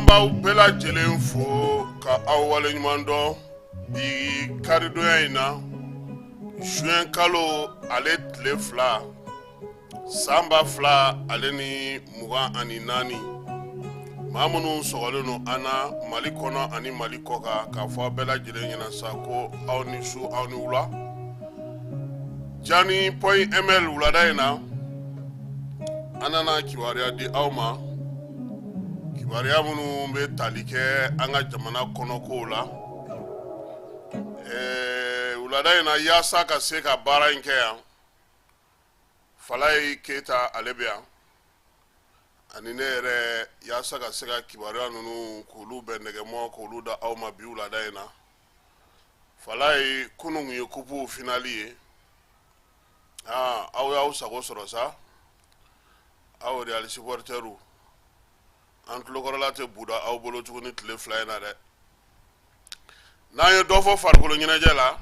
b'aw bɛɛ lajɛlen fo ka aw waleɲuman dɔn bi karidonya in na juin kalo ale tile 2 san 2024 maa minnu sɔgɔlen no an na Mali kɔnɔ ani Mali kɔ kan k'a fɔ aw bɛɛ lajɛlen ɲɛna sa ko aw ni su aw ni wula Jani Point ML wulada in na an nana kibaruya di aw ma kibaruya minnu bɛ tali kɛ an ka jamana kɔnɔ kow la wulada in na yaasa ka se ka baara in kɛ yan Falaye Keita ale bɛ yan ani ne yɛrɛ yaasa ka se ka kibaruya ninnu k'olu bɛ nɛgɛmɔ k'olu da aw ma bi wulada in na Falaye kunun ye kupu finali ye aw y'aw sago sɔrɔ sa aw Real supporteru an tulokɔrɔla tɛ buda aw bolo tuguni tile 2 in na dɛ n'an ye dɔ fɔ farikolo ɲɛnajɛ la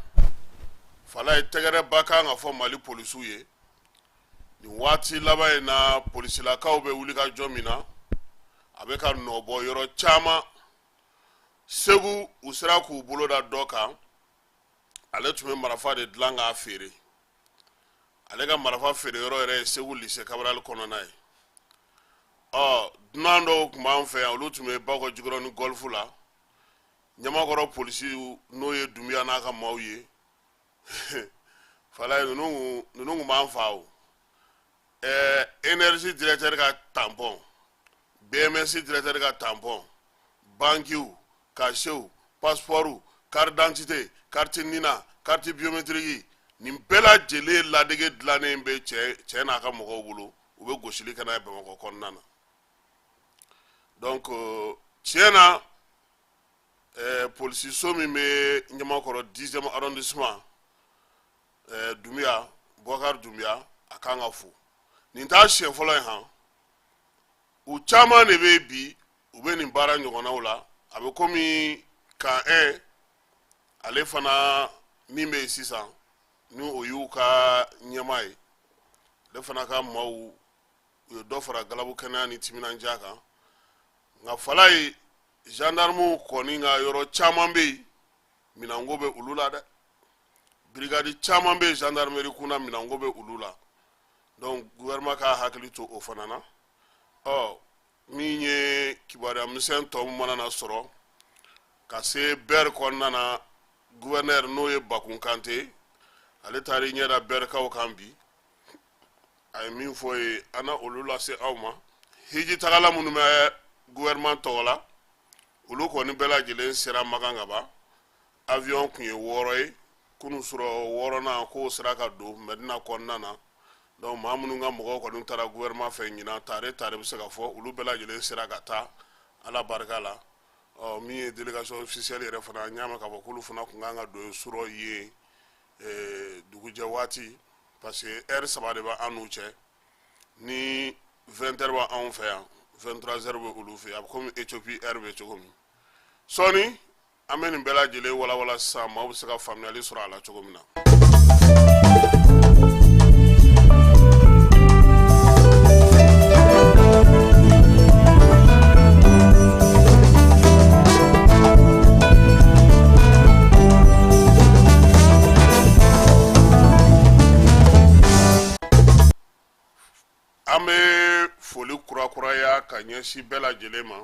Falaye tɛgɛrɛ ba kan ka fɔ Mali polisiw ye ni waati laban in na polisilakaw bɛ wuli ka jɔ min na a bɛ ka nɔbɔ yɔrɔ caman Segu u sera k'u bolo da dɔ kan ale tun bɛ marifa de dilan k'a feere ale ka marifa feere yɔrɔ yɛrɛ ye Segu lycée Cabral kɔnɔna ye dunan dɔw tun b'an fɛ yan olu tun bɛ Bakɔ Jikɔrɔni ni golf la Ɲamakɔrɔ polisiw n'o ye Dunbiya n'a ka maaw ye Falaye ninnu tun b'an fa o énergie directeur ka tampon BMS directeur ka tampon banquiw cachet passeport carte d'identité carte nina carte biométrique nin bɛɛ lajɛlen ladege dilannen bɛ cɛ n'a ka mɔgɔw bolo u bɛ gosili kɛ n'a ye Bamakɔ kɔnɔna na donc tiɲɛ na polisiso min bɛ Ɲamakɔrɔ 10e arrondissement Dunbiya Boubacar Dunbiya a kan ka fo nin t'a siɲɛ fɔlɔ ye han u caman de bɛ bi u bɛ nin baara ɲɔgɔnnaw la a bɛ komi kan ale fana min bɛ yen sisan ni o y'u ka ɲɛmaa ye ale fana ka maaw u ye dɔ fara galabu kɛnɛya ni timinandiya kan nka Falaye gendarmew kɔni ka yɔrɔ caman bɛ yen minanko bɛ olu la dɛ brigade caman bɛ yen gendarmerie kunna minanko bɛ olu la donc gouvernement ka hakili to o fana na min ye kibaruya misɛn tɔ min mana na sɔrɔ ka se bɛri kɔnɔna na gouverneur n'o ye Bakun Kante ale taara ɲɛda bɛrikaw kan bi a ye min fɔ ye ana olu lase aw ma hiji tagala minnu bɛ gouvernement tɔgɔ la olu kɔni bɛɛ lajɛlen sera Magan ka ban avion kun ye 6 ye kunu sɔrɔ 6nan k'o sera ka don Medina kɔnɔna na donc maa minnu ka mɔgɔw kɔni taara gouvernement fɛ ɲinan tare bɛ se ka fɔ olu bɛɛ lajɛlen sera ka taa ala barika la min ye délégation officielle yɛrɛ fana an y'a mɛn k'a fɔ k'olu fana kun kan ka don sɔrɔ ye dugujɛ waati parce que heure 3 de b'an n'u cɛ ni 20h bɛ anw fɛ yan 23h bɛ olu fɛ yan a bɛ komi Ethiopie heure bɛ cogo min sɔɔni an bɛ nin bɛɛ lajɛlen walawala sisan maaw bɛ se ka faamuyali sɔrɔ a la cogo min na. An bɛ foli kurakuraya ka ɲɛsin bɛɛ lajɛlen ma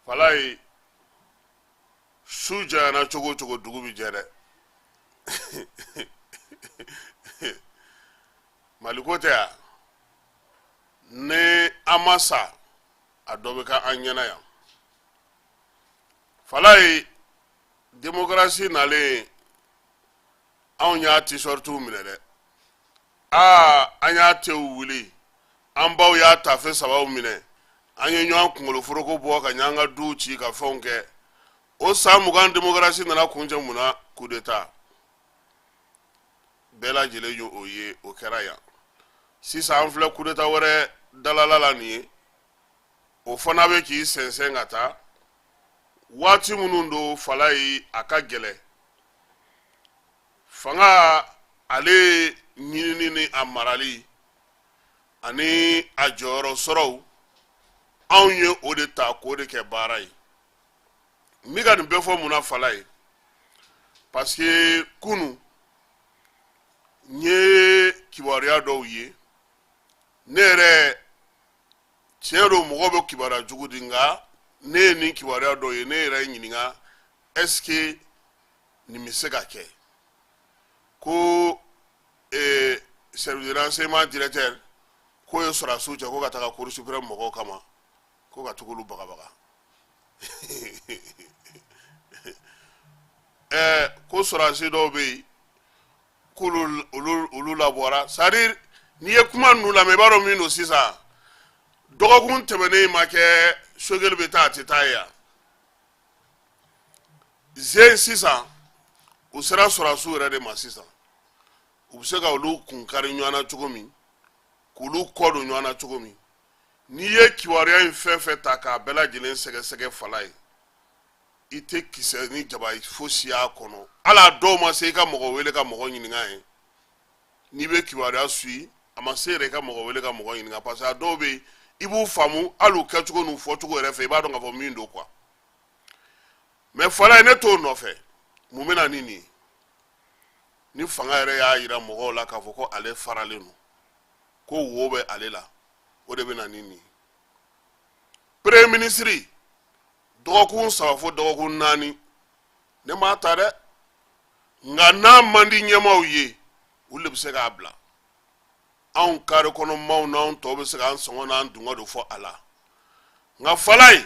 Falaye su janyana cogo cogo dugu bɛ jɛ dɛ Maliko tɛ yan ni an ma sa a dɔ bɛ kɛ an ɲɛna yan Falaye démocratie nalen anw y'a t-shirtiw minɛ dɛ an y'a tew wuli an baw y'a tafe sabaw minɛ an ye ɲɔgɔn kunkolo foroko bɔ ka ɲan ka duw ci ka fɛnw kɛ o san 20 démocratie nana kuncɛ mun na coup d'état bɛɛ lajɛlen ye o ye o kɛra yan sisan an filɛ coup d'état wɛrɛ dalala la nin ye o fana bɛ k'i sɛnsɛn ka taa waati minnu don Falaye a ka gɛlɛ fanga ale ɲinini ni a marali ani a jɔyɔrɔ sɔrɔw anw ye o de ta k'o de kɛ baara ye n bɛ ka nin bɛɛ fɔ mun na fala ye parce que kunu n ye kibaruya dɔw ye ne yɛrɛ tiɲɛ don mɔgɔ bɛ kibaruya jugu di nka ne ye nin kibaruya dɔw ye ne yɛrɛ ɲininka est ce que nin bɛ se ka kɛ ko service de renseignement directeur ko ye sɔrɔdasiw cɛ ko ka taga cour suprême mɔgɔw kama ko ka tugu olu bagabaga ko sɔrɔdasi dɔw bɛ yen k'olu labɔra c'est à dire n'i ye kuma ninnu lamɛn i b'a dɔn min don sisan dɔgɔkun tɛmɛnen ma kɛ sogɛli bɛ taa a tɛ taa ye yan zen sisan u sera sɔrɔdasiw yɛrɛ de ma sisan u bɛ se ka olu kun kari ɲɔgɔn na cogo min k'olu kɔ don ɲɔgɔn na cogo min n'i ye kibaruya in fɛn fɛn ta k'a bɛɛ lajɛlen sɛgɛsɛgɛ fala ye i tɛ kisɛ ni jaba fosi y'a kɔnɔ hali a dɔw ma se i ka mɔgɔ wele ka mɔgɔ ɲininka ye n'i bɛ kibaruya suit a ma se yɛrɛ i ka mɔgɔ wele ka mɔgɔ ɲininka parce que a dɔw bɛ yen i b'u faamu hali u kɛcogo n'u fɔcogo yɛrɛ fɛ i b'a dɔn k'a fɔ min don quoi mais fala ye ne t'o nɔfɛ mun bɛ na ni nin ye ni fanga yɛrɛ y'a yira mɔgɔw la k'a fɔ ko ale faralen don ko wo bɛ ale la o de bɛ na ni nin ye premier ministre dɔgɔkun 3 fo dɔgɔkun 4 ne m'a ta dɛ nka n'a man di ɲɛmaaw ye olu de bɛ se k'a bila anw kare kɔnɔ maaw n'anw tɔw bɛ se k'an sɔngɔ n'an dungɔ de fɔ a la nka fala ye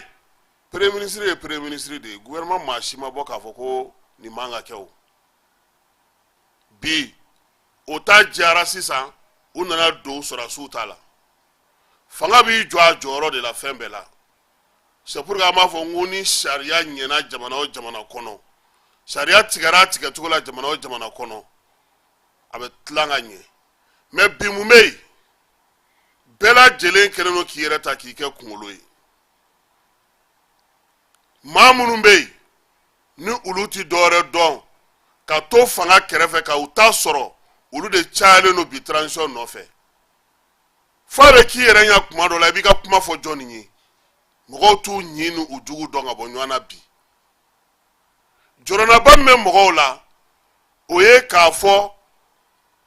premier ministre ye premier ministre de ye gouvernement maa si ma bɔ k'a fɔ ko nin man ka kɛ o bi o ta diyara sisan u nana don sɔrɔdasiw ta la fanga b'i jɔ a jɔyɔrɔ de la fɛn bɛɛ la c'est pour que an b'a fɔ ko ni sariya ɲɛna jamana o jamana kɔnɔ sariya tigɛra a tigɛcogo la jamana o jamana kɔnɔ a bɛ tilan ka ɲɛ mais bi mun bɛ yen bɛɛ lajɛlen kɛlen don k'i yɛrɛ ta k'i kɛ kunkolo ye maa minnu bɛ yen ni olu ti dɔwɛrɛ dɔn ka to fanga kɛrɛfɛ ka u ta sɔrɔ olu de cayalen don bi transition nɔfɛ f'a bɛ k'i yɛrɛ ɲɛ kuma dɔ la i b'i ka kuma fɔ jɔn ye mɔgɔw t'u ɲi ni u jugu dɔn ka bɔ ɲɔgɔn na bi jɔrɔnaba min bɛ mɔgɔw la o ye k'a fɔ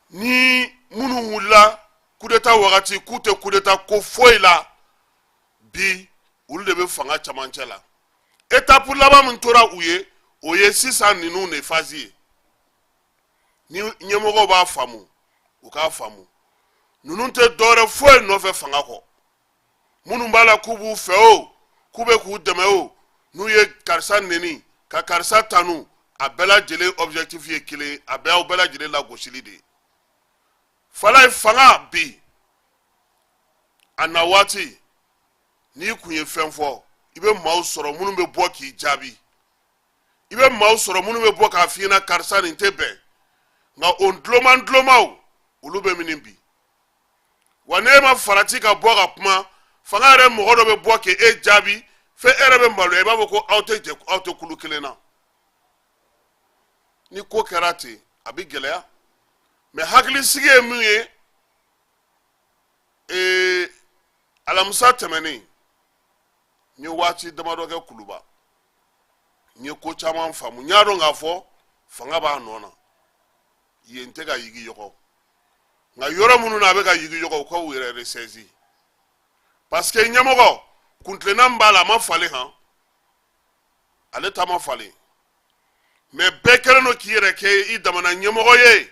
ni minnu wulila coup d'état wagati k'u tɛ coup d'état ko foyi la bi olu de bɛ fanga camancɛ la étape laban min tora u ye o ye sisan ninnu de phase ye ni ɲɛmɔgɔw b'a faamu u k'a faamu ninnu tɛ dɔwɛrɛ foyi nɔfɛ fanga kɔ minnu b'a la k'u b'u fɛ o k'u bɛ k'u dɛmɛ o n'u ye karisa neni ka karisa tanu a bɛɛ lajɛlen objectif ye kelen a bɛɛ y'aw bɛɛ lajɛlen lagosili de ye fala ye fanga bi a na waati n'i kun ye fɛn fɔ i bɛ maaw sɔrɔ minnu bɛ bɔ k'i jaabi i bɛ maaw sɔrɔ minnu bɛ bɔ k'a f'i ɲɛna karisa nin tɛ bɛn nka o dulonmaw olu bɛ min bi wa n'e ma farati ka bɔ ka kuma fanga yɛrɛ mɔgɔ dɔ bɛ bɔ k'e jaabi fɛ e yɛrɛ bɛ maloya i b'a fɔ ko aw tɛ kulu kelen na ni ko kɛra ten a bɛ gɛlɛya mais hakilisigi ye min ye alamisa tɛmɛnen n ye waati damadɔ kɛ kuluba n ye ko caman faamu n y'a dɔn k'a fɔ fanga b'a nɔ na yen tɛ ka yigi yɔgɔ nka yɔrɔ minnu na a bɛ ka yigi yɔgɔ u k'u yɛrɛ ressaisi parce que ɲɛmɔgɔ kuntilenna min b'a la a ma falen han ale ta ma falen mais bɛɛ kɛlen don k'i yɛrɛ kɛ i damana ɲɛmɔgɔ ye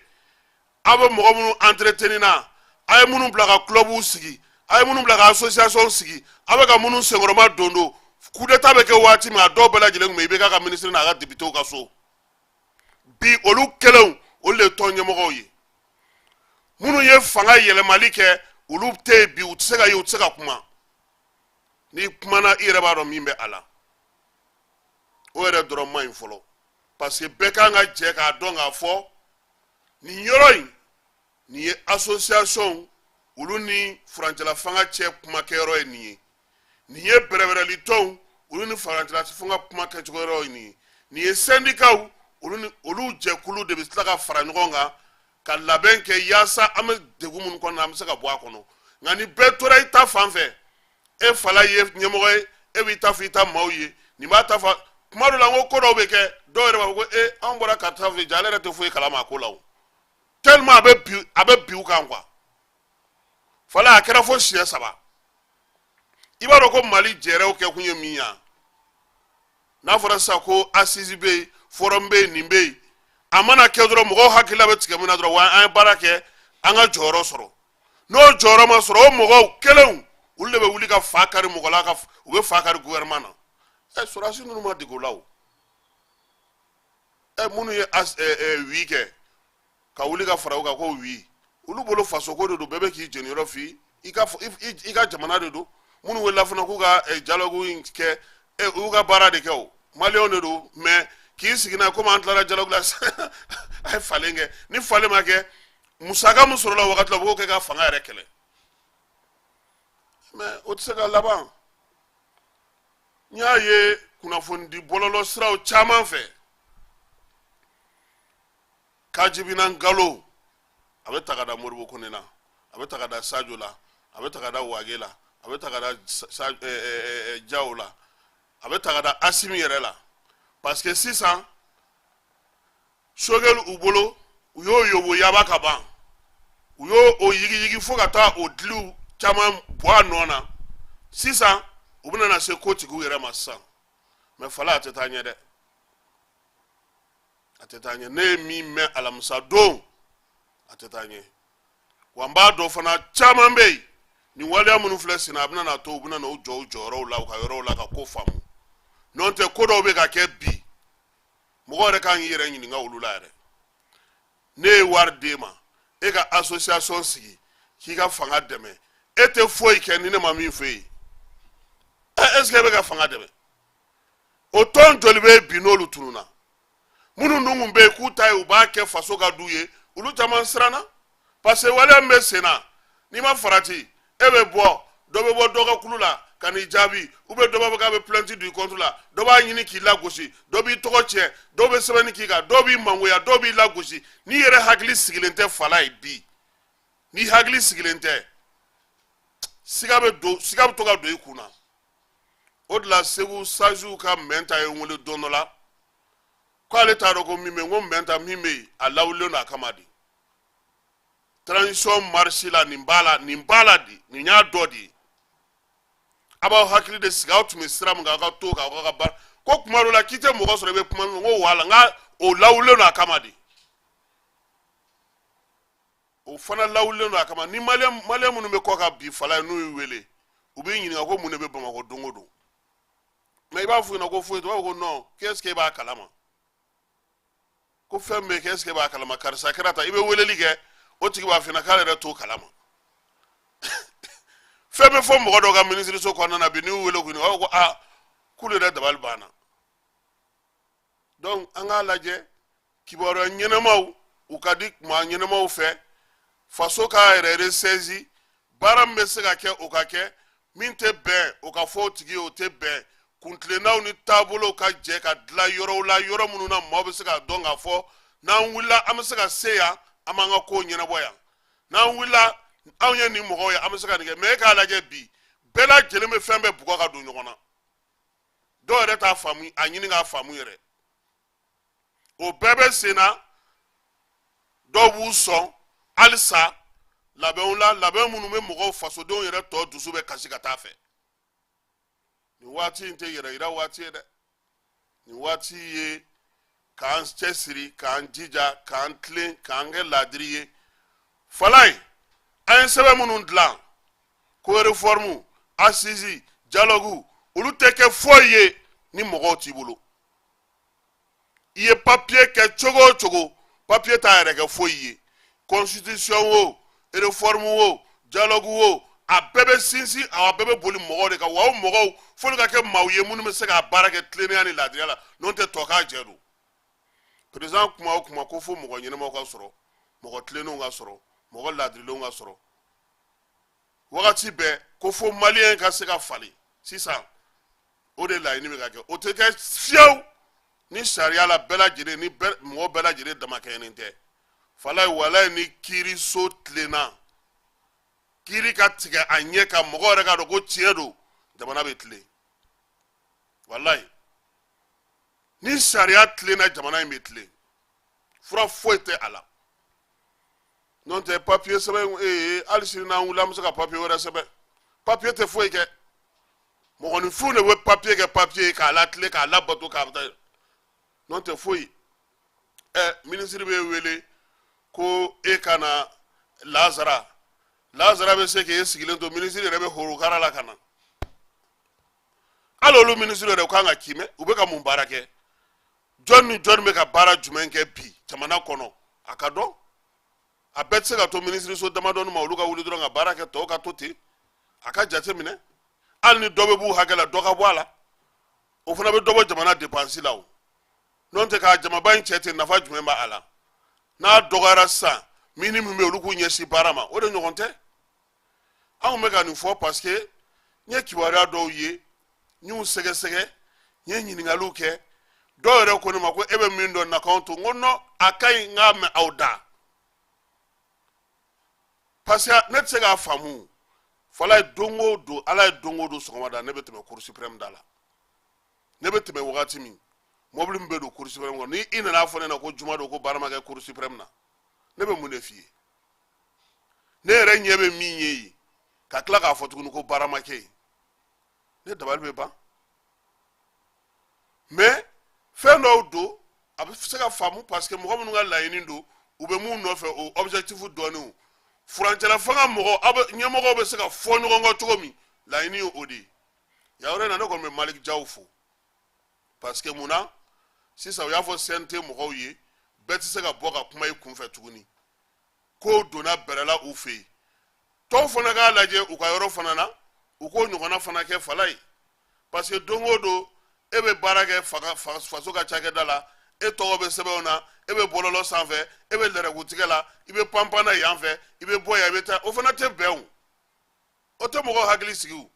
aw bɛ mɔgɔ minnu entretenir na a ye minnu bila ka clubw sigi a ye minnu bila ka association sigi a bɛ ka minnu senkɔrɔma don coup d'état bɛ kɛ waati min a dɔw bɛɛ lajɛlen tun bɛ IBK ka ministre n'a ka députés ka so bi olu kɛlenw olu de ye tɔn ɲɛmɔgɔw ye minnu ye fanga yɛlɛmali kɛ olu tɛ yen bi u tɛ se ka ye u tɛ se ka kuma n'i kumana i yɛrɛ b'a dɔn min bɛ a la o yɛrɛ dɔrɔn ma ɲi fɔlɔ parce que bɛɛ kan ka jɛ k'a dɔn k'a fɔ nin yɔrɔ in nin ye association olu ni furancɛla fanga cɛ kumakɛyɔrɔ ye nin ye bɛrɛbɛrɛli tɔnw olu ni furancɛla fanga kumakɛcogo ye nin ye syndicat olu jɛkulu de bɛ tila ka fara ɲɔgɔn kan ka labɛn kɛ yaasa an bɛ degun minnu kɔnɔ an bɛ se ka bɔ a kɔnɔ nka ni bɛɛ tora i ta fan fɛ e fala ye ɲɛmɔgɔ ye e b'i ta fɔ i ta maaw ye nin b'a ta fɔ kuma dɔ la n ko ko dɔw bɛ kɛ dɔw yɛrɛ b'a fɔ ko an bɔra karisa fɛ ja ale yɛrɛ tɛ foyi kalama a ko la o tellement a bɛ bin u kan quoi fala a kɛra fo siɲɛ 3 i b'a dɔn ko Mali jɛrɛw kɛ kun ye min ye n'a fɔra sisan ko assise bɛ yen forum bɛ yen nin bɛ yen a mana kɛ dɔrɔn mɔgɔw hakili bɛ tigɛ min na dɔrɔn wa an ye baara kɛ an ka jɔyɔrɔ sɔrɔ n'o jɔyɔrɔ ma sɔrɔ o mɔgɔw kelenw olu de bɛ wuli ka fa kari mɔgɔ la u bɛ fa kari gouvernement na sɔrɔdasi ninnu ma dege o la o minnu ye wi kɛ ka wuli ka fara u kan ko wi olu bolo faso ko de don bɛɛ bɛ k'i jɛniyɔrɔ fi i ka jamana de don minnu wulila fana k'u ka dialogue kɛ u ka baara de kɛ o maliyɛnw de don mais k'i sigi n'a ye komi an tilara dialogue la a ye falen kɛ ni falen ma kɛ musaka min sɔrɔla o wagati la u b'o kɛ ka fanga yɛrɛ kɛlɛ mais o tɛ se ka laban n y'a ye kunnafoni di bɔlɔlɔ siraw caman fɛ Kajibina Ngalo a bɛ ta ka da Modibo Kone na a bɛ ta ka da Sadio la a bɛ ta ka da Wage la a bɛ ta ka da Diao la a bɛ ta ka da Assimi yɛrɛ la parce que sisan Choguel u bolo u y'o yobo yaba ka ban u y'o o yigiyigi fo ka taa o diliw caman bɔ a nɔ na sisan u bɛna na se kotigiw yɛrɛ ma sisan mais fala a tɛ taa ɲɛ dɛ a tɛ taa ɲɛ ne ye min mɛn alamisa don a tɛ taa ɲɛ wa n b'a dɔn fana caman bɛ yen nin waleya minnu filɛ senna a bɛna na to u bɛna na u jɔ u jɔyɔrɔw la u ka yɔrɔw la ka ko faamu n'o tɛ ko dɔw bɛ ka kɛ bi mɔgɔ yɛrɛ kan k'i yɛrɛ ɲininka olu la yɛrɛ ne ye wari d'e ma e ka association sigi k'i ka fanga dɛmɛ e tɛ foyi kɛ ni ne ma min f'e ye est ce que e bɛ ka fanga dɛmɛ o tɔn joli bɛ bi n'olu tununna minnu dun bɛ yen k'u ta ye u b'a kɛ faso ka du ye olu caman siranna parce que waleya min bɛ sen na n'i ma farati e bɛ bɔ dɔ bɛ bɔ dɔ ka kulu la ka n'i jaabi ou bien dɔ b'a fɔ k'a bɛ plainte du contre la dɔ b'a ɲini k'i lagosi dɔ b'i tɔgɔ tiɲɛ dɔw bɛ sɛbɛnni k'i kan dɔw b'i mangoya dɔw b'i lagosi n'i yɛrɛ hakili sigilen tɛ fala ye bi n'i hakili sigilen tɛ siga bɛ to ka don i kun na o de la Segu Sajiw ka mɛn ta ye n wele don dɔ la k'ale t'a dɔn ko min bɛ yen n ko mɛn ta min bɛ yen a lawulilen don a kama de transition marche la nin b'a la de nin y'a dɔ de ye a b'aw hakili de sigi aw tun bɛ sira min kan aw ka to kan aw ka baara ko kuma dɔ la k'i tɛ mɔgɔ sɔrɔ i bɛ kuma min ko wala n ka o lawulilen don a kama de o fana lawulilen don a kama ni maliyɛn minnu bɛ kɔ ka bi fala ye n'u y'u wele u b'i ɲininka ko mun de bɛ Bamakɔ don o don mais i b'a f'u ɲɛna ko foyi tɛ u b'a fɔ ko non qu'est-ce que e b'a kalama ko fɛn bɛ kɛ est ce que e b'a kalama karisa kɛra tan i bɛ weleli kɛ o tigi b'a f'i ɲɛna k'ale yɛrɛ t'o kalama fɛn bɛ fɔ mɔgɔ dɔw ka minisiriso kɔnɔna na bi n'i y'u wele k'u ɲininka u b'a fɔ ko aa k'olu yɛrɛ dabali banna donc an k'a lajɛ kibaruya ɲɛnamaw u ka di maa ɲɛnamaw fɛ faso k'a yɛrɛ ressaisi baara min bɛ se ka kɛ o ka kɛ min tɛ bɛn o ka fɔ o tigi ye o tɛ bɛn kuntilennaw ni taabolow ka jɛ ka dilan yɔrɔw la yɔrɔ minnu na maaw bɛ se ka dɔn k'a fɔ n'an wulila an bɛ se ka se yan an b'an ka kow ɲɛnabɔ yan n'an wulila anw ye nin mɔgɔw ye an bɛ se ka nin kɛ mais e k'a lajɛ bi bɛɛ lajɛlen bɛ fɛn bɛɛ bugɔ ka don ɲɔgɔn na dɔw yɛrɛ t'a faamu a ɲini k'a faamu yɛrɛ o bɛɛ bɛ sen na dɔw b'u sɔn halisa labɛnw la labɛn minnu bɛ mɔgɔw fasodenw yɛrɛ tɔ dusu bɛ kasi ka taa fɛ nin waati in tɛ yɛrɛ yira waati ye dɛ nin waati ye k'an cɛsiri k'an jija k'an tilen k'an kɛ laadiri ye fala in an ye sɛbɛn minnu dilan ko réforme assise dialogue olu tɛ kɛ foyi ye ni mɔgɔw t'i bolo i ye papier kɛ cogo o cogo papier t'a yɛrɛ kɛ foyi ye constitution o réforme o dialogue o a bɛɛ bɛ sinsin a bɛɛ bɛ boli mɔgɔw de kan wa o mɔgɔw fo ka kɛ maaw ye minnu bɛ se ka baara kɛ tilennenya ni laadiriya la n'o tɛ tɔ k'a jɛ don président kuma o kuma ko fo mɔgɔ ɲɛnamaw ka sɔrɔ mɔgɔ tilennenw ka sɔrɔ mɔgɔ laadirilenw ka sɔrɔ wagati bɛɛ ko fo maliyɛn ka se ka falen sisan o de laɲini bɛ ka kɛ o tɛ kɛ fiyewu ni sariya la bɛɛ lajɛlen ni mɔgɔ bɛɛ lajɛlen damakɛɲɛnen tɛ fala ye walayi ni kiiriso tilenna kiiri ka tigɛ a ɲɛ kan mɔgɔ yɛrɛ ka dɔn ko tiɲɛ don jamana bɛ tilen wallahi ni sariya tilenna jamana in bɛ tilen fura foyi tɛ a la n'o tɛ papiye sɛbɛn hali sini n'an wulila an bɛ se ka papiye wɛrɛ sɛbɛn papiye tɛ foyi kɛ mɔgɔninfinw de bɛ papiye kɛ papiye k'a latilen k'a labato k'a bɛ n'o tɛ foyi minisiri bɛ wele ko e ka na Lazara bɛ se k'e sigilen to minisiri yɛrɛ bɛ horokara la ka na hali olu minisiri yɛrɛ kan ka kimɛ u bɛ ka mun baara kɛ jɔn ni jɔn bɛ ka baara jumɛn kɛ bi jamana kɔnɔ a ka dɔn a bɛɛ tɛ se ka to minisiriso damadɔni ma olu ka wuli dɔrɔn ka baara kɛ tɔw ka to ten a ka jate minɛ hali ni dɔ bɛ b'u hakɛ la dɔ ka bɔ a la o fana bɛ dɔ bɔ jamana dépense la o n'o tɛ ka jamaba in cɛ ten nafa jumɛn b'a la n'a dɔgɔyara sisan min ni min bɛ olu k'u ɲɛsin baara ma o de ɲɔgɔn tɛ anw bɛ ka nin fɔ parce que n ye kibaruya dɔw ye n y'u sɛgɛsɛgɛ n ye ɲininkaliw kɛ dɔw yɛrɛ ko ne ma ko e bɛ min dɔn na k'anw to n ko non a ka ɲi n k'a mɛn aw da parce que ne tɛ se k'a faamu fɔla ye don o don ala ye don o don sɔgɔmada ne bɛ tɛmɛ cour suprême da la ne bɛ tɛmɛ wagati min mobili min bɛ don cour suprême kɔnɔ ni i nana fɔ ne na ko juma don ko baara ma kɛ cour suprême na ne bɛ mun de f'i ye ne yɛrɛ ɲɛ bɛ min ye yen ka tila k'a fɔ tuguni ko baara ma kɛ yen ne dabali bɛ ban mais fɛn dɔw don a bɛ se ka faamu parce que mɔgɔ minnu ka laɲini don u bɛ mun nɔfɛ o objectif dɔɔnin furancɛla fanga mɔgɔ ɲɛmɔgɔw bɛ se ka fɔ ɲɔgɔn kɔ cogo min laɲini ye o de ye yawure na ne kɔni bɛ Malik Jaw fo parce que mun na sisan u y'a fɔ CNT mɔgɔw ye bɛɛ tɛ se ka bɔ ka kuma i kunfɛ tuguni ko donna bɛrɛla u fɛ yen tɔw fana k'a lajɛ u ka yɔrɔ fana na u k'o ɲɔgɔnna fana kɛ fala ye parce que don o don e bɛ baara kɛ faso ka cakɛda la e tɔgɔ bɛ sɛbɛnw na e bɛ bɔlɔlɔ sanfɛ e bɛ lɛrɛgutigɛ la i bɛ panpan na yan fɛ i bɛ bɔ yan i bɛ taa o fana tɛ bɛn o tɛ mɔgɔw hakili sigi o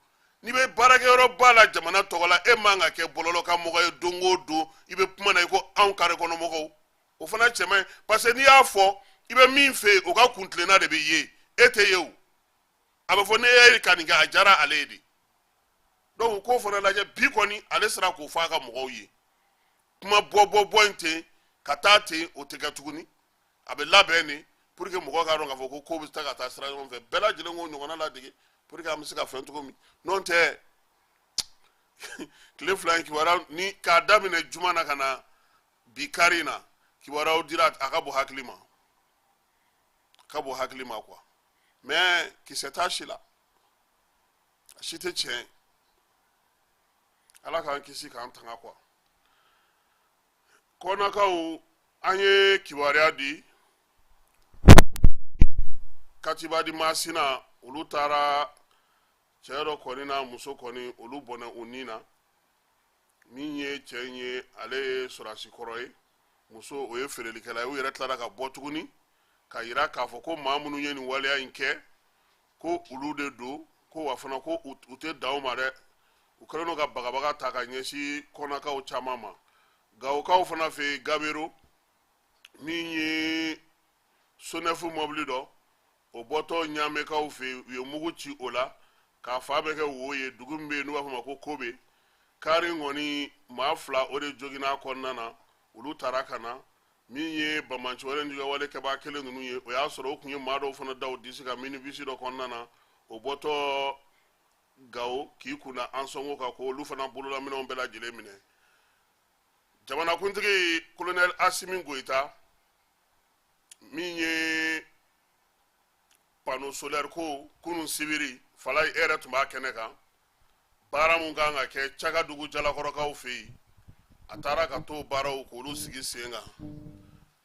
n'i bɛ baarakɛyɔrɔ ba la jamana tɔgɔ la e man ka kɛ bɔlɔlɔ ka mɔgɔ ye don o don i bɛ kuma na i ko anw kare kɔnɔ mɔgɔw o fana cɛ man ɲi parce que n'i y'a fɔ i bɛ min fɛ yen o ka kuntilenna de bɛ ye e tɛ ye o a bɛ fɔ ne ye ka nin kɛ a diyara ale ye de donc k'o fana lajɛ bi kɔni ale sera k'o fɔ a ka mɔgɔw ye kuma bɔ in ten ka taa ten o tɛ kɛ tuguni a bɛ labɛn de pour que mɔgɔw k'a dɔn k'a fɔ ko kow bɛ taa ka taa sira ɲɔgɔn fɛ bɛɛ lajɛlen k'o ɲɔgɔnna ladege pour que an bɛ se ka fɛn cogo min n'o tɛ tile fila in kibaruya ni k'a daminɛ juma na ka na bi kari in na kibaruyaw dira a ka bɔ hakili ma quoi mais kisɛ t'a si la a si tɛ tiɲɛ ala k'an kisi k'an tanga quoi kɔnɔkaw an ye kibaruya di katiba di Masina olu taara cɛ dɔ kɔni na muso kɔni olu bɔnɛ u ni na min ye cɛ in ye ale ye sɔrasi kɔrɔ ye muso o ye feerelikɛla ye u yɛrɛ tilara ka bɔ tuguni ka yira k'a fɔ ko maa minnu ye nin waleya in kɛ ko olu de don ko wa fana ko u tɛ dan o ma dɛ u kɛlen don ka bagabaga ta ka ɲɛsin kɔnɔkaw caman ma gawokaw fana fɛ Gabero min ye Sonefu mobili dɔ o bɔtɔ Ɲamekaw fɛ u ye mugu ci o la k'a fa bɛ kɛ wo ye dugu min bɛ yen n'u b'a fɔ ma ko Kobe kari kɔni maa fila o de joginna kɔnɔna na olu taara ka na min ye Bamanci wɛrɛ juguya wale kɛbaa kelen ninnu ye o y'a sɔrɔ o tun ye maa dɔw fana da o disi ka minibisi dɔ kɔnɔna na o bɔtɔ Gawo k'i kunna an sɔngo kan ko olu fana bololaminɛw bɛɛ lajɛlen minɛ jamanakuntigi colonel Asimi Goita min ye panneau solaire ko kunun sibiri fala e yɛrɛ tun b'a kɛnɛ kan baara mun kan ka kɛ Cagadugu jalakɔrɔkaw fɛ yen a taara ka t'o baaraw k'olu sigi sen kan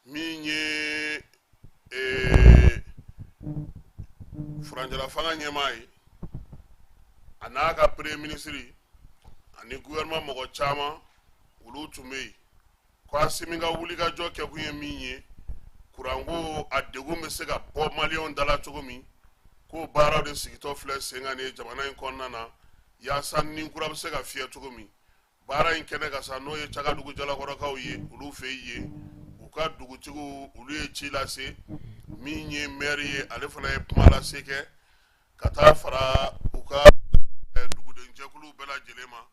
min ye furancɛla fanga ɲɛmaa ye a n'a ka premier ministre ani gouvernement mɔgɔ caman olu tun bɛ yen ko Asimi ka wulikajɔ kɛkun ye min ye kuranko a degun bɛ se ka bɔ maliyɛnw dala cogo min ko baaraw de sigitɔ filɛ sen kan nin jamana in kɔnɔna na yaasa ni kura bɛ se ka fiyɛ cogo min baara in kɛnɛ ka sa n'o ye Cagadugu jalakɔrɔkaw ye olu fɛ yen u ka dugutigiw olu ye ci lase min ye maire ye ale fana ye kuma lase kɛ ka taa fara u ka duguden jɛkulu bɛɛ lajɛlen ma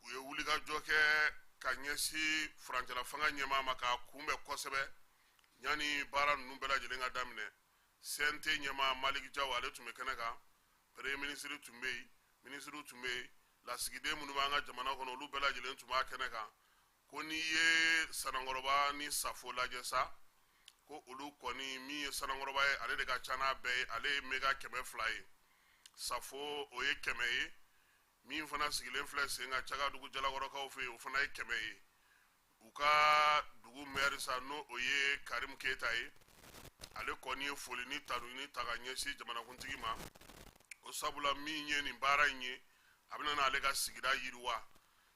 u ye wulikajɔ kɛ ka ɲɛsi furancɛla fanga ɲɛmaa ma k'a kunbɛn kosɛbɛ yanni baara ninnu bɛɛ lajɛlen ka daminɛ CNT ɲɛmaa Maliki Jaw ale tun bɛ kɛnɛ kan premier ministre tun bɛ yen ministre tun bɛ yen lasigiden minnu b'an ka jamana kɔnɔ olu bɛɛ lajɛlen tun b'a kɛnɛ kan ko n'i ye Sanakɔrɔba ni Safo lajɛ sa ko olu kɔni min ye Sanakɔrɔba ye ale de ka ca n'a bɛɛ ye ale ye mega 200 ye Safo o ye 100 ye min fana sigilen filɛ sen ka Cagadugu Jalakɔrɔkaw fɛ yen o fana ye 100 ye u ka dugu maire sa n'o o ye Karim Keita ye ale kɔni ye foli ni taruɲini ta ka ɲɛsin jamanakuntigi ma o sabula min ye nin baara in ye a bɛna n'ale ka sigida yiriwa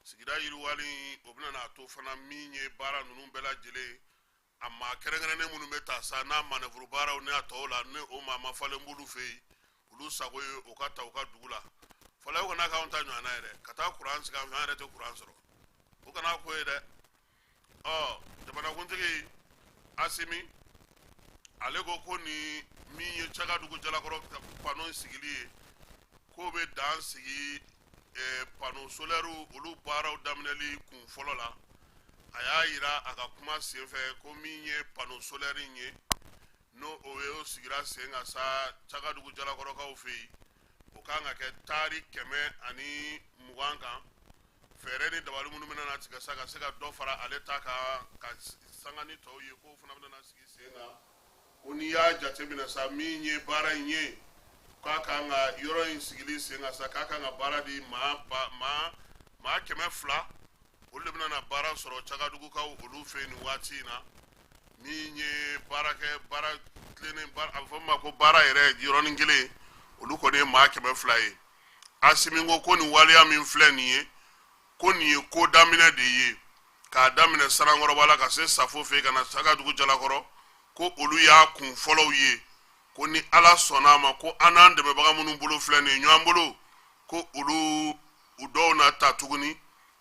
sigida yiriwali o bɛna n'a to fana min ye baara ninnu bɛɛ lajɛlen a maa kɛrɛnkɛrɛnnen minnu bɛ ta sa n'a manœuvre baaraw n'a tɔw la ni o maa ma falen b'olu fɛ yen olu sago ye o ka ta u ka dugu la fɔlɔ o kana k'anw ta ɲɔgɔnna ye dɛ ka taa kuran sigi an fɛ an yɛrɛ tɛ kuran sɔrɔ o kana ko ye dɛ jamanakuntigi Asimi ale ko ni min ye Cagadugu Jalakɔrɔ pano sigili ye ko bɛ dan sigi pano solaire olu baaraw daminɛli kun fɔlɔ la a y'a yira a ka kuma senfɛ ko min ye pano solaire in ye no o ye o sigira sen ka sa Cagadugu Jalakɔrɔkaw fɛ yen o kan ka kɛ tari 120 kan fɛɛrɛ ni dabali minnu bɛna na tigɛ sa ka se ka dɔ fara ale ta ka sanga ni tɔw ye k'o fana bɛna na sigi sen kan ko n'i y'a jateminɛ sa min ye baara in ye k'a kan ka yɔrɔ in sigili sen kan sa k'a kan ka baara di maa 200 olu de bɛna na baara sɔrɔ Cagadugukaw olu fɛ nin waati in na min ye baara tilennen a bɛ fɔ min ma ko baara yɛrɛ yɔrɔnin kelen olu kɔni ye maa 200 ye Asimi ko nin waleya min filɛ nin ye ko nin ye ko daminɛ de ye k'a daminɛ Sanakɔrɔba la ka se Safo fɛ ka na Cagadugu Jalakɔrɔ ko olu y'a kun fɔlɔw ye ko ni Ala sɔnna a ma ko an n'an dɛmɛbaga minnu bolo filɛ nin ye ɲɔgɔn bolo ko olu u dɔw na ta tuguni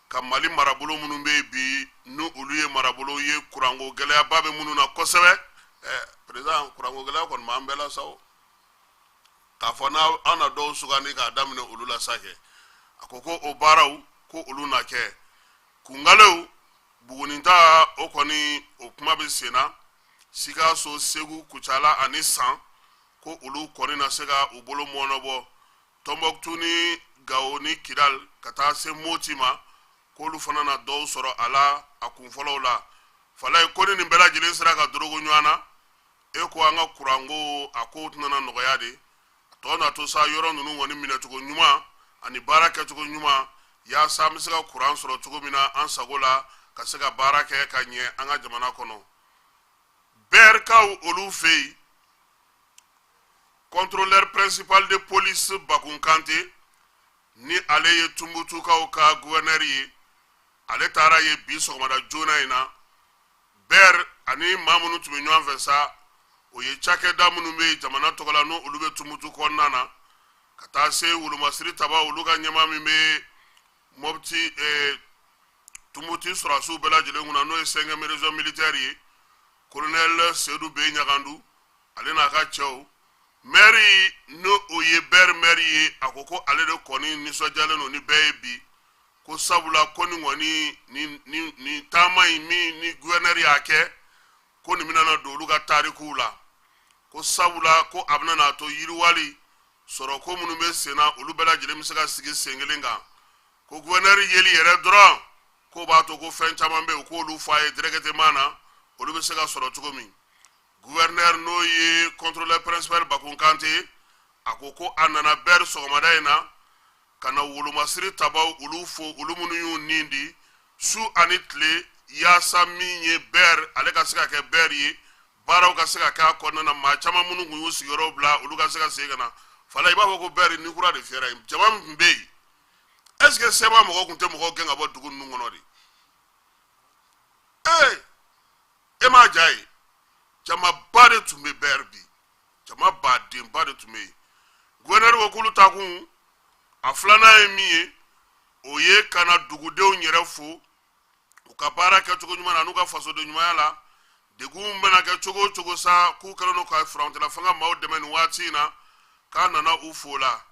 ka Mali marabolo minnu bɛ bi ni olu ye marabolo ye kuranko gɛlɛyaba bɛ minnu na kosɛbɛ président kuranko gɛlɛya kɔni b'an bɛɛ la sa o k'a fɔ n'an na dɔw sugandi k'a daminɛ olu la sa kɛ a ko o baaraw ko olu na kɛ kungalew Buguninta o kɔni o kuma bɛ sen na Sikaso Segu Kucala ani San ko olu kɔni na se ka u bolo mɔnɔbɔ Tombouctou ni Gao ni Kidal ka taa se Moti ma k'olu fana na dɔw sɔrɔ a la a kun fɔlɔw la fala ye ko ni nin bɛɛ lajɛlen sera ka dorogo ɲɔgɔn na e ko an ka kuranko a ko tɛna nɔgɔya de a tɔ na to sa yɔrɔ ninnu kɔni minɛcogo ɲuman ani baara kɛcogo ɲuman yaasa an bɛ se ka kuran sɔrɔ cogo min na an sago la ka se ka baara kɛ ka ɲɛ an ka jamana kɔnɔ BRKw olu fɛ yen contrôleur principal de police Bakun Kante ni ale ye Tumbutukaw ka gouverneur ye ale taara ye bi sɔgɔmada joona in na BR ani maa minnu tun bɛ ɲɔgɔn fɛ sa o ye cakɛda minnu bɛ jamana tɔgɔ la n'o olu bɛ Tumutu kɔnɔna na ka taa se Wolomasiri Taba olu ka ɲɛmaa min bɛ Mopti Tumuti sɔrɔsiw bɛɛ lajɛlen kunna n'o ye 5e région militaire ye colonel Seydou Bey Ɲagandu ale n'a ka cɛw maire n'o o ye BR maire ye a ko ale de kɔni nisɔndiyalen don ni bɛɛ ye bi ko sabula ko ni kɔni ni taama in min ni gouverneur y'a kɛ ko nin bɛna na don olu ka tarikuw la ko sabula ko a bɛna na to yiriwali sɔrɔ ko minnu bɛ sen na olu bɛɛ lajɛlen bɛ se ka sigi sen kelen kan ko gouverneur yeli yɛrɛ dɔrɔn ko b'a to ko fɛn caman bɛ yen k'olu f'a ye directement na olu bɛ se ka sɔrɔ cogo min gouverneur n'o ye contrôleur principal Bakun Kante a ko a nana BR sɔgɔmada in na ka na Wolomasiri Tabaw olu fo olu minnu y'u nin di su ani tile yaasa min ye BR ale ka se ka kɛ BR ye baaraw ka se ka k'a kɔnɔna na maa caman minnu kun y'u sigiyɔrɔw bila olu ka se ka segin ka na fala i b'a fɔ ko BR ni kura de fiyɛra yen jama min tun bɛ yen est ce que seba mɔgɔw tun tɛ mɔgɔw gɛn ka bɔ dugu ninnu kɔnɔ de e m'a diya ye jamaba de tun bɛ BR bi jama badenba de tun bɛ yen gouverneur ko k'olu ta kun a filanan ye min ye o ye ka na dugudenw yɛrɛ fo u ka baara kɛcogo ɲuman na n'u ka fasoden ɲumanya la degun bɛna kɛ cogo o cogo sa k'u kɛlen don ka furancɛla fanga maaw dɛmɛ nin waati in na k'a nana u fo la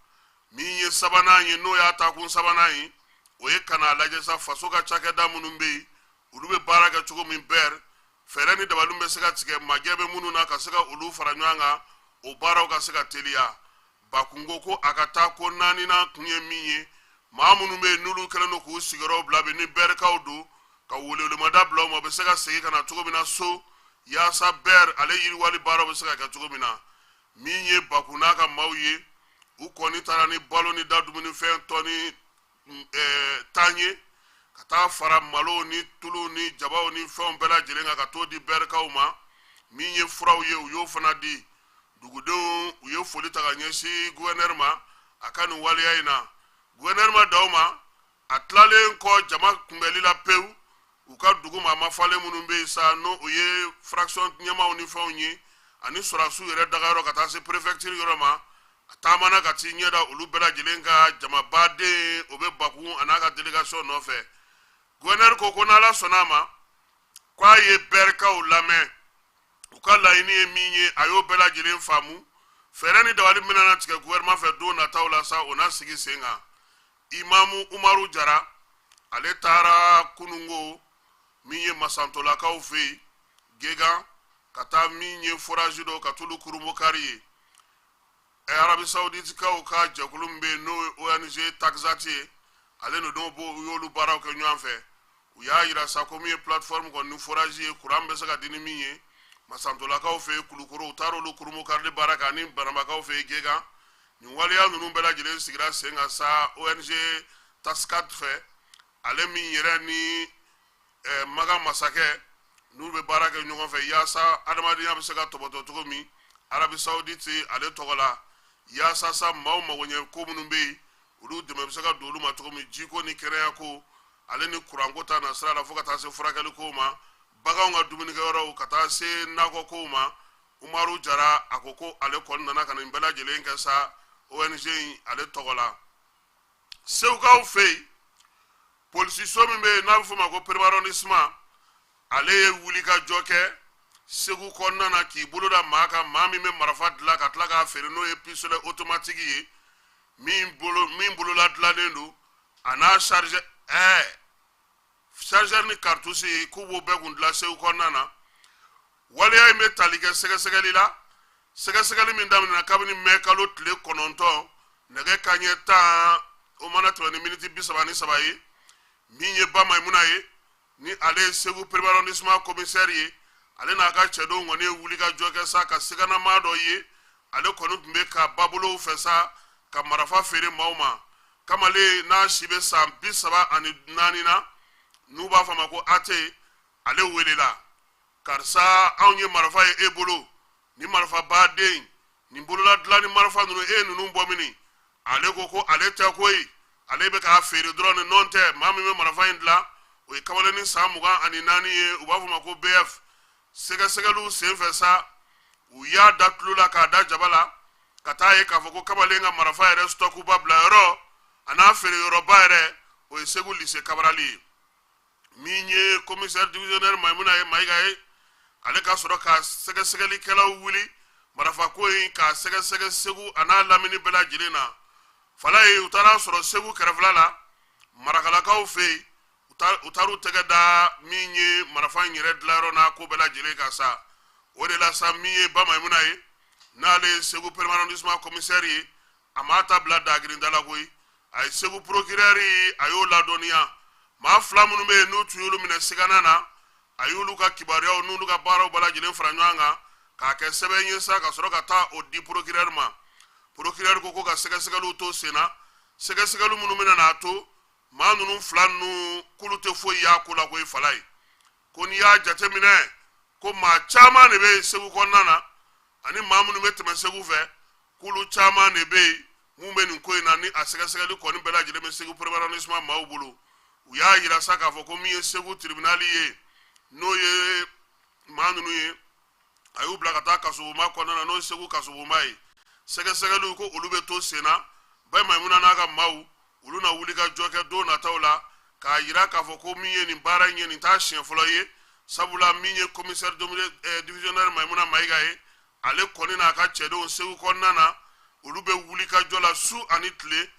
min ye sabanan ye n'o y'a ta kun sabanan ye o ye kana lajɛ sa faso ka cakɛda minnu bɛ yen olu bɛ baara kɛ cogo min bɛɛ fɛɛrɛ ni dabaliw bɛ se ka tigɛ majɛ bɛ minnu na ka se ka olu fara ɲɔgɔn kan o baaraw ka se ka teliya bakungo ko a ka taa ko naaninan kun ye min ye maa minnu bɛ yen n'olu kɛlen don k'u sigiyɔrɔ bila bi ni bɛrikaw don ka welewelemada bila u ma u bɛ se ka segin ka na cogo min na so yaasa bɛɛ ale yiriwali baaraw bɛ se ka kɛ cogo min na min ye baku n'a ka maaw ye u kɔni taara ni balo ni da dumunifɛn tɔ ni tan ye ka taa fara malo ni tulu ni jabaw ni fɛnw bɛɛ lajɛlen kan ka t'o di bɛrikaw ma min ye furaw ye u y'o fana di dugudenw u ye foli ta ka ɲɛsin gouverneur ma a ka nin waleya in na gouverneur ma d'aw ma a tilalen kɔ jama kunbɛli la pewu u ka dugu ma mafalen minnu bɛ yen sa n'o o ye fraction ɲɛmaw ni fɛnw ye ani sɔrɔdasiw yɛrɛ dagayɔrɔ ka taa se préfecture yɔrɔ ma a taamana ka t'i ɲɛda olu bɛɛ lajɛlen ka jamabaden o bɛ baku a n'a ka délégation nɔfɛ gouverneur ko ko n'ala sɔnn'a ma k'a ye bɛrikaw lamɛn u ka laɲini ye min ye a y'o bɛɛ lajɛlen faamu fɛɛrɛ ni dabali min na tigɛ gouvernement fɛ don nataw la sa o na sigi sen kan imamu umaru jara ale taara kunungo min ye masantolakaw fɛ yen gegan ka taa min ye forage dɔ ka tulu kurumokari ye arabi saoudite kaw ka jɛkulu min bɛ yen n'o ye ONG Taxat ye ale n'o don u y'olu baaraw kɛ ɲɔgɔn fɛ u y'a yira sa ko min ye plateforme kɔni ni forage ye courant bɛ se ka di ni min ye masantolakaw fɛ yen kulukoro u taara olu kurumokari baara kɛ ani banabakaw fɛ yen gegan nin waleya ninnu bɛɛ lajɛlen sigira sen kan sa ONG Taxat fɛ ale min yɛrɛ ni maga masakɛ n'u bɛ baara kɛ ɲɔgɔn fɛ yaasa adamadenya bɛ se ka tɔbɔtɔ cogo min arabi saoudite ale tɔgɔ la yaasa sa maaw magoɲɛ ko minnu bɛ yen olu dɛmɛ bɛ se ka don olu ma cogo min jiko ni kɛnɛya ko ale ni kuranko ta na sira la fo ka taa se furakɛli kow ma baganw ka dumunikɛyɔrɔw ka taa se nakɔ kow ma umaru jara a ko ko ale kɔni nana ka nin bɛɛ lajɛlen kɛ sa ONG in ale tɔgɔ la segukaw fɛ yen polisiso min bɛ yen n'a bɛ f'o ma ko premier arrondissement ale ye wuli ka jɔ kɛ segu kɔnɔna na k'i bolo da maa kan maa min bɛ marifa dilan ka tila k'a feere n'o ye pistolet automatique ye min bolola dilannen don a n'a chargeur ni cartouche k'u b'o bɛɛ kun dilan segu kɔnɔna na waleya in bɛ tali kɛ sɛgɛsɛgɛli la sɛgɛsɛgɛli min daminɛna kabini mɛ kalo tile 9 nɛgɛ kanɲɛ 10 o mana tɛmɛ ni miniti 33 ye min ye ba maimuna ye ni ale ye segu premier arrondissement commissaire ye ale n'a ka cɛdenw kɔni ye wuli ka jɔ kɛ sa ka siganama dɔ ye ale kɔni tun bɛ ka babolow fɛ sa ka marifa feere maaw ma kamalen n'a si bɛ san 34 na n'u b'a fɔ a ma ko ate ale welela karisa anw ye marifa ye e bolo ni marifa baden nin bolola dilan ni marifa ninnu e ninnu bɔ mini ale ko ko ale tɛ koyi ale bɛ k'a feere dɔrɔn ni nɔn tɛ maa min bɛ marifa in dilan o ye kamalen ni san 24 ye u b'a fɔ ma ko BF sɛgɛsɛgɛliw senfɛ sa u y'a da tulo la k'a da jaba la ka taa ye k'a fɔ ko kamalen ka marifa yɛrɛ stɔkuba bila yɔrɔ a n'a feere yɔrɔba yɛrɛ o ye segu lycée kabarali ye min ye commissaire divisionnaire maimuna ye mayiga ye ale ka sɔrɔ ka sɛgɛsɛgɛlikɛlaw wuli marifako in k'a sɛgɛsɛgɛ segu a n'a lamini bɛɛ lajɛlen na fala ye u taara sɔrɔ segu kɛrɛfɛla la marakalakaw fɛ yen u taara u tɛgɛ da min ye marifa in yɛrɛ dilayɔrɔ n'a ko bɛɛ lajɛlen kan sa o de la sa min ye ba maimuna ye n'ale ye segu premier arrondissement commissaire ye a m'a ta bila dagirinda la koyi a ye segu procureur ye a y'o ladɔnniya maa fila minnu bɛ yen n'u tun y'olu minɛ sigana na a y'olu ka kibaruyaw n'olu ka baaraw bɛɛ lajɛlen fara ɲɔgɔn kan k'a kɛ sɛbɛn ye sa ka sɔrɔ ka taa o di procureur ma procureur ko ka sɛgɛsɛgɛliw to sen na sɛgɛsɛgɛliw minnu bɛna n'a to maa ninnu fila ninnu k'olu tɛ foyi y'a ko la koyi fala ye ko n'i y'a jateminɛ ko maa caman de bɛ segu kɔnɔna na ani maa minnu bɛ tɛmɛ segu fɛ k'olu caman de bɛ yen mun bɛ nin ko in na ni a sɛgɛsɛgɛli kɔni bɛɛ lajɛlen bɛ segu premier arrondissement maaw bolo u y'a yira sa k'a fɔ ko min ye segu tribunal ye n'o ye maa ninnu ye a y'u bila ka taa kasobonba kɔnɔna na n'o ye segu kasobonba ye sɛgɛsɛgɛliw ko olu bɛ to sen na ba maimuna n'a ka maaw olu na wuli ka jɔ kɛ don nataw la k'a yira k'a fɔ ko min ye nin baara in ye nin t'a siɲɛ fɔlɔ ye sabula min ye commissaire divisionnaire maimuna mayiga ye ale kɔni n'a ka cɛdenw segu kɔnɔna na olu bɛ wuli ka jɔ la su ani tile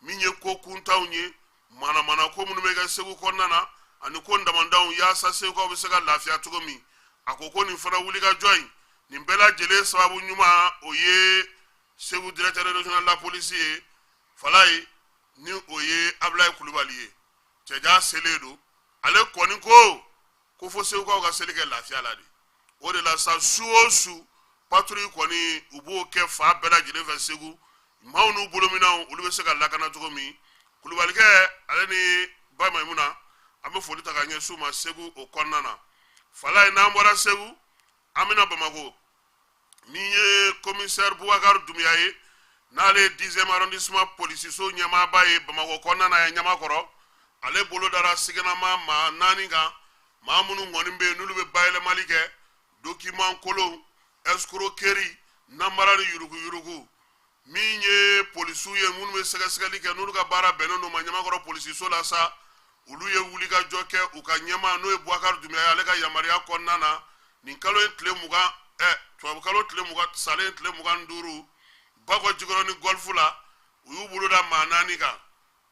min ye ko kuntaw ye mana ko minnu bɛ kɛ Segu kɔnɔna na ani ko damandanw yaasa segukaw bɛ se ka lafiya cogo min a ko nin fana wuli ka jɔ in nin bɛɛ lajɛlen sababu ɲuman o ye Segu directeur régional de la police ye Falaye ni o ye Ablaye Kulubali ye cɛja selen don ale kɔni ko fo segukaw ka seli kɛ lafiya la de o de la sa su o su patrouille kɔni u b'o kɛ fa bɛɛ lajɛlen fɛ Segu maaw n'u bolominanw olu bɛ se ka lakana cogo min Kulubalikɛ ale ni Ba Maimuna an bɛ foli ta ka ɲɛsin u ma Segu o kɔnɔna na Falaye n'an bɔra Segu an bɛna Bamako min ye commissaire Boubacar Doumbia ye n'ale ye 10e arrondissement policiso ɲɛmaaba ye Bamako kɔnɔna na ye Ɲamakɔrɔ ale bolo dara siganama maa 4 kan maa minnu ŋɔni bɛ yen n'olu bɛ bayɛlɛmali kɛ document kolon escroquerie namara ni yurugu min ye polisiw ye minnu bɛ sɛgɛsɛgɛli kɛ n'olu ka baara bɛnnen don ma Ɲamakɔrɔ polisiso la sa olu ye wuli ka jɔ kɛ u ka ɲɛmaa n'o ye Boubacar Doumbia ye ale ka yamaruya kɔnɔna na nin kalo ye tile 20 tubabukalo tile 20 salen tile 25 Bakɔ Jikɔrɔ ni golf la u y'u bolo da maa 4 kan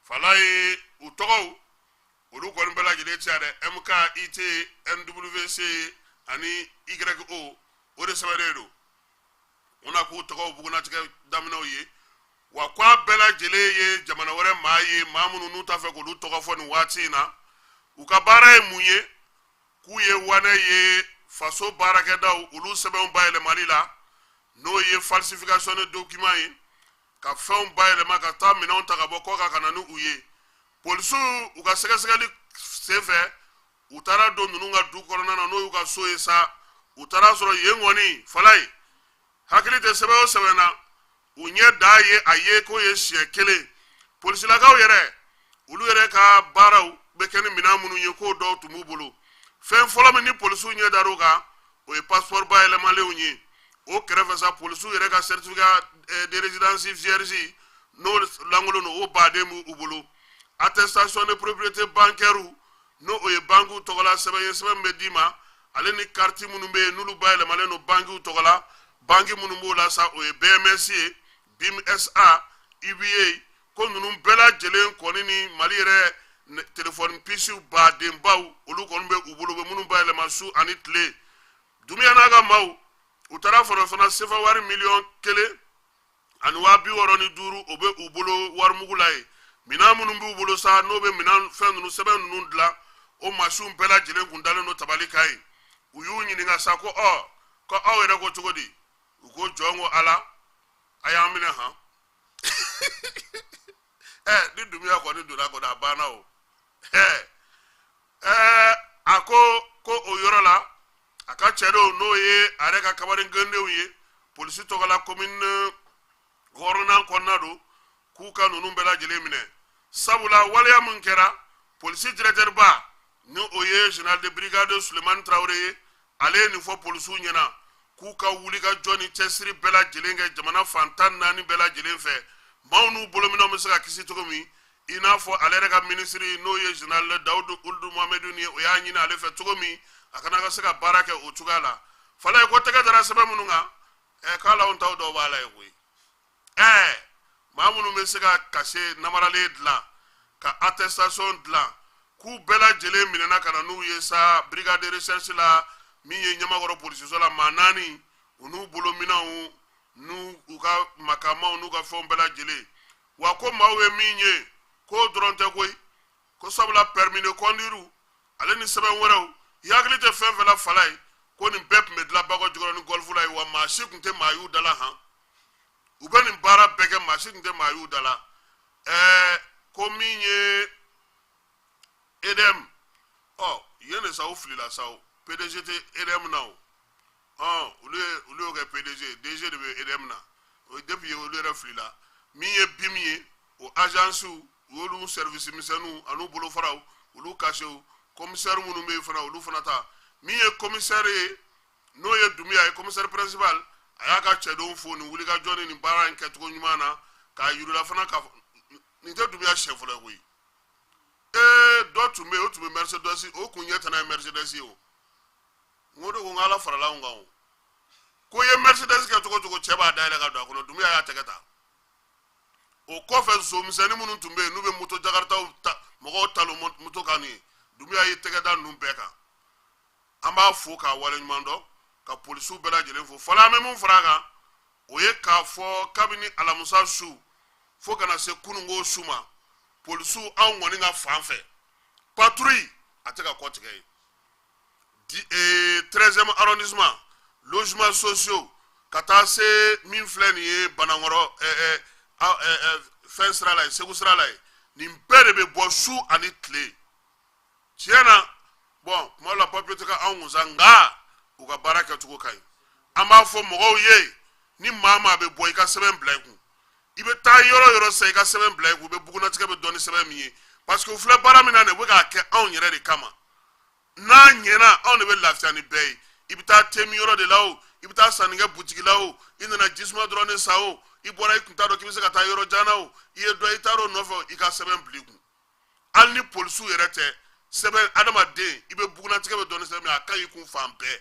Falaye u tɔgɔw olu kɔni bɛɛ lajɛlen cɛ dɛ MK IT NWC ani YO o de sɛbɛnnen don u na k'u tɔgɔw bugunatigɛ daminɛw ye wa k'a bɛɛ lajɛlen ye jamana wɛrɛ maa ye maa minnu n'u t'a fɛ k'olu tɔgɔ fɔ nin waati in na u ka baara ye mun ye k'u ye wane ye faso baarakɛdaw olu sɛbɛnw bayɛlɛmali la n'o ye falsification de document ye ka fɛnw bayɛlɛma ka taa minɛnw ta ka bɔ kɔ kan ka na ni u ye polisiw u ka sɛgɛsɛgɛli senfɛ u taara don ninnu ka du kɔnɔna na n'o y'u ka so ye sa u taara sɔrɔ yen kɔni Falaye hakili tɛ sɛbɛn o sɛbɛn na u ɲɛ da ye a ye k'o ye siɲɛ kelen polisilakaw yɛrɛ olu yɛrɛ ka baaraw bɛ kɛ ni minɛn minnu ye k'o dɔw tun b'u bolo fɛn fɔlɔ min ni polisiw ɲɛ dar'u kan o ye passeport bayɛlɛmalenw ye o kɛrɛfɛ sa polisiw yɛrɛ ka certificat de résidence vierge n'o lankolon don o baden b'u bolo attestation de propriété bancaire n'o o ye bankiw tɔgɔla sɛbɛn ye sɛbɛn bɛ d'i ma ale ni carte minnu bɛ yen n'olu bayɛlɛmalen don bankiw tɔgɔla banki minnu b'o la sa o ye BMS ye BIM SA UBA ko ninnu bɛɛ lajɛlen kɔni ni Mali yɛrɛ téléphone pisiw badenbaw olu kɔni bɛ u bolo bɛ minnu bayɛlɛma su ani tile Doumbia n'a ka maaw u taara fɔlɔ fana sefa wari miliyɔn 1 ani 65,000 o bɛ u bolo warimugu la ye minɛn minnu b'u bolo sa n'o bɛ minɛn fɛn ninnu sɛbɛn ninnu dilan o masiw bɛɛ lajɛlen kun dalen don tabali kan ye u y'u ɲininka sa ko aw yɛrɛ ko cogo di u ko jɔn ko Ala a y'an minɛ han ni Doumbia kɔni donna kɔni a banna o a ko o yɔrɔ la a ka cɛ dɔw n'o ye a yɛrɛ ka kamalen gɛndenw ye polisi tɔgɔla commune hɔrɔnan kɔnɔna don k'u ka ninnu bɛɛ lajɛlen minɛ sabula waleya min kɛra polisi directeur ba ni o ye général de brigade Sulemani Traoré ye ale ye nin fɔ polisiw ɲɛna k'u ka wuli ka jɔ ni cɛsiri bɛɛ lajɛlen kɛ jamana fan 14 bɛɛ lajɛlen fɛ maaw n'u bolominɛw bɛ se ka kisi cogo min i n'a fɔ ale yɛrɛ ka ministre n'o ye général Dawudu Uld Mohamedou ye o y'a ɲini ale fɛ cogo min a kana ka se ka baara kɛ o cogoya la Falaye ko tɛgɛ dara sɛbɛn minnu kan k'ala anw taw dɔw b'a la ye koyi maa minnu bɛ se ka kase namaralen dilan ka attestation dilan k'u bɛɛ lajɛlen minɛna ka na n'u ye sa brigade de recherche la min ye Ɲamakɔrɔ polisiso la maa 4 u n'u bolominɛnw n'u ka makamaw n'u ka fɛnw bɛɛ lajɛlen wa ko maaw ye min ye k'o dɔrɔn tɛ koyi ko sabula permis de conduire ale ni sɛbɛn wɛrɛw i hakili tɛ fɛn fɛn la Falaye ko nin bɛɛ tun bɛ dilan Bakɔ Jikɔrɔ ni golf la ye wa maa si tun tɛ maa y'u dala han u bɛ nin baara bɛɛ kɛ maa si tun tɛ maa y'u dala ko min ye EDM yen de sa u filila sa PDG tɛ EDM na o olu y'o kɛ PDG DG de bɛ EDM na o depuis olu yɛrɛ filila min ye BIM ye o agence u y'olu service misɛnninw an'u bolofaraw olu kasew commissaire minnu bɛ yen fana olu fana ta min ye commissaire ye n'o ye Doumbia ye commissaire principal a y'a ka cɛdenw fo nin wuli ka jɔ ni nin baara in kɛcogo ɲuman na k'a yir'ula fana ka nin tɛ Doumbia siɲɛ fɔlɔ ye koyi dɔ tun bɛ yen o tun bɛ Mercedes o kun ɲɛ tana ye Mercedes ye o n ko de ko n Ala farala anw kan o ko ye Mercedes kɛ cogo cogo cɛ b'a dayɛlɛ ka don a kɔnɔ Doumbia y'a tɛgɛ ta o kɔfɛ zomisɛnnin minnu tun bɛ yen n'u bɛ moto jakaritaw mɔgɔw talo moto kan nin Dunbiya y'i tɛgɛ da ninnu bɛɛ kan an b'a fo k'a waleɲuman dɔn ka polisiw bɛɛ lajɛlen fo fɔlɔ an bɛ mun fara a kan o ye k'a fɔ kabini alamisa su fo kana se kununko su ma polisiw anw kɔni ka fan fɛ patrouille a tɛ ka kɔ tigɛ ye 13e arrondissement logements sociaux ka taa se min filɛ nin ye Banankɔrɔ fɛn sira la ye Segu sira la ye nin bɛɛ de bɛ bɔ su ani tile tiɲɛ na bon tuma dɔ la papier tɛ ka anw kunsa nka u ka baara kɛcogo ka ɲi an b'a fɔ mɔgɔw ye ni maa maa bɛ bɔ i ka sɛbɛn bila i kun i bɛ taa yɔrɔ o yɔrɔ sa i ka sɛbɛn bila i kun u bɛ bugunnatigɛ bɛ dɔn ni sɛbɛn min ye parce que u filɛ baara min na nin u bɛ k'a kɛ anw yɛrɛ de kama n'a ɲɛna anw de bɛ lafiya ni bɛɛ ye i bɛ taa temi yɔrɔ de la o i bɛ taa sannikɛ butigi la o i nana jisuma dɔrɔn de sa o i bɔra i kun t'a dɔn k'i bɛ se ka taa yɔrɔ jan na o i ye dɔ i taar'o nɔfɛ i ka sɛbɛn bila i kun hali ni polisiw yɛrɛ tɛ sɛbɛn adamaden i bɛ bugunnatigɛ bɛ dɔn ni sɛbɛn min ye a ka ɲi kun fan bɛɛ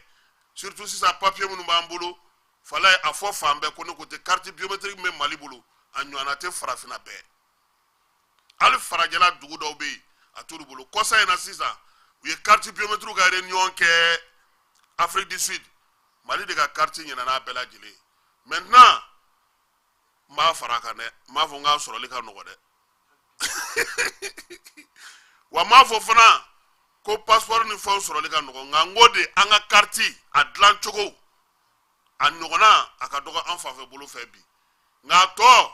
surtout sisan papier minnu b'an bolo fala a fɔ fan bɛɛ ko ne ko tɛ carte biométrique min bɛ Mali bolo a ɲɔgɔnna tɛ farafinna bɛɛ hali farajɛla dugu dɔw bɛ yen a t'olu bolo kɔsa in na sisan u ye carte biométrique ka réunion kɛ Afrique du Sud Mali de ka carte ɲɛna n'a bɛɛ lajɛlen ye maintenant n b'a fara a kan dɛ n b'a fɔ n k'a sɔrɔli ka nɔgɔ dɛ wa n b'a fɔ fana ko passeport ni fɛnw sɔrɔli ka nɔgɔ nka n ko de an ka carte a dilan cogo a ɲɔgɔnna a ka dɔgɔ an fanfɛ bolo fɛ bi nka a tɔ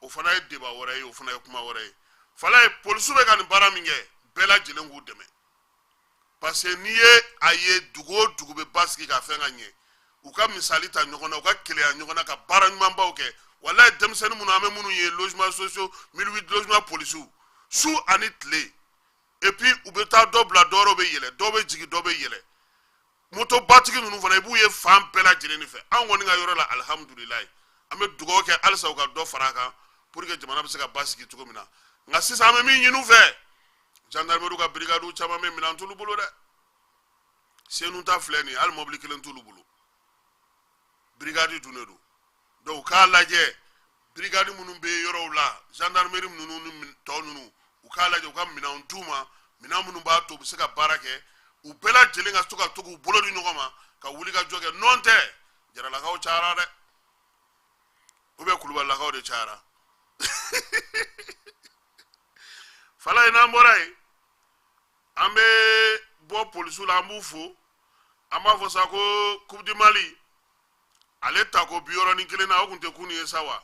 o fana ye débat wɛrɛ ye o fana ye kuma wɛrɛ ye fala ye polisiw bɛ ka nin baara min kɛ bɛɛ lajɛlen k'u dɛmɛ parce que n'i ye a ye dugu o dugu bɛ basigi ka fɛn ka ɲɛ u ka misali ta ɲɔgɔn na u ka keleya ɲɔgɔn na ka baara ɲumanbaw kɛ walayi denmisɛnnin minnu an bɛ minnu ye logements sociaux 1008 logements policiers su ani tile et puis u bɛ taa dɔ bila dɔwɛrɛw bɛ yɛlɛ dɔw bɛ jigin dɔw bɛ yɛlɛ moto batigi ninnu fana i b'u ye fan bɛɛ lajɛlen de fɛ an kɔni ka yɔrɔ la alihamudulilayi an bɛ dugawu kɛ halisa u ka dɔ fara a kan pour que jamana bɛ se ka basigi cogo min na nka sisan an bɛ min ɲini u fɛ gendarmerie ka brigade caman bɛ minɛn t'olu bolo dɛ senu ta filɛ nin ye hali mobili kelen t'olu bolo brigade dun de don donc u k'a lajɛ brigade minnu bɛ yɔrɔw la gendarmerie ninnu ni tɔ ninnu u k'a lajɛ u ka minɛn d'u ma minɛn minnu b'a to u bɛ se ka baara kɛ u bɛɛ lajɛlen ka to ka to k'u bolo di ɲɔgɔn ma ka wuli ka jɔ kɛ nɔn tɛ jaralakaw cayara dɛ ou bien kulubalilakaw de cayara fala ye n'an bɔra yen an bɛ bɔ polisiw la an b'u fo an b'a fɔ sa ko coupe du Mali ale tako 61 na o tun tɛ kun ye sa wa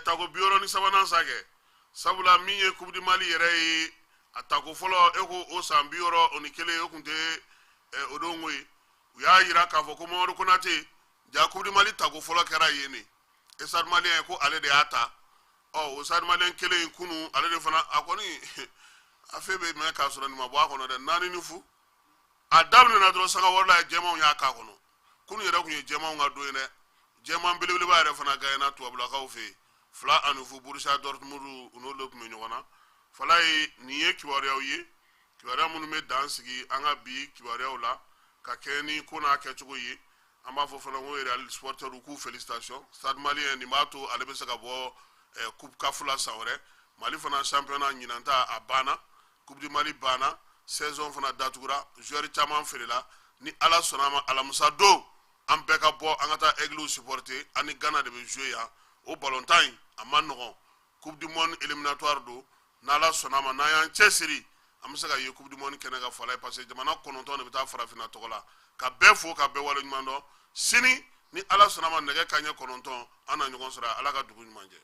tako 63 sa kɛ sabula min ye coupe du Mali yɛrɛ ye a tako fɔlɔ e ko o san 61 o tun tɛ o don ko ye u y'a jira k'a fɔ ko Mamadu Konate ja coupe du Mali tako fɔlɔ kɛra yen ne et Stade Malien ko ale de y'a ta o Stade Malien kelen kunu ale de fana a kɔni a fɛn bɛ mɛn k'a sɔrɔ nin ma bɔ a kɔnɔ dɛ naani ni fu a daminɛna dɔrɔn sanga wɛrɛ la jɛmanw y'a k'a kɔnɔ kunu yɛrɛ tun ye jɛmanw ka don ye dɛ jɛman belebeleba yɛrɛ fana gagné tubabulakaw fɛ yen 2-0 Borussia Dortmund u n'olu tun bɛ ɲɔgɔn na fala ye nin ye kibaruyaw ye kibaruya minnu bɛ dan sigi an ka bi kibaruyaw la ka kɛ ni ko n'a kɛcogo ye an b'a fɔ fana ko Real supporters k'u félicitations Stade Malien nin b'a to ale bɛ se ka bɔ coupe CAF la san wɛrɛ Mali fana championnat ɲinan ta a banna coupe du Mali banna saison fana datugura joueurs caman feerela ni ala sɔnna a ma alamisa don an bɛɛ ka bɔ an ka taa Aigle supporter ani Ghana de bɛ jouer yan o ballontan in a ma nɔgɔn coupe du monde éliminatoire don n'ala sɔnna a ma n'an y'an cɛsiri an bɛ se ka ye coupe du monde kɛnɛ ka fala ye parce que jamana 9 de bɛ taa farafinna tɔgɔ la ka bɛɛ fo ka bɛɛ waleɲuman dɔn sini ni ala sɔnna a ma nɛgɛ kanɲɛ 9 an na ɲɔgɔn sɔrɔ ala ka dugu ɲuman jɛ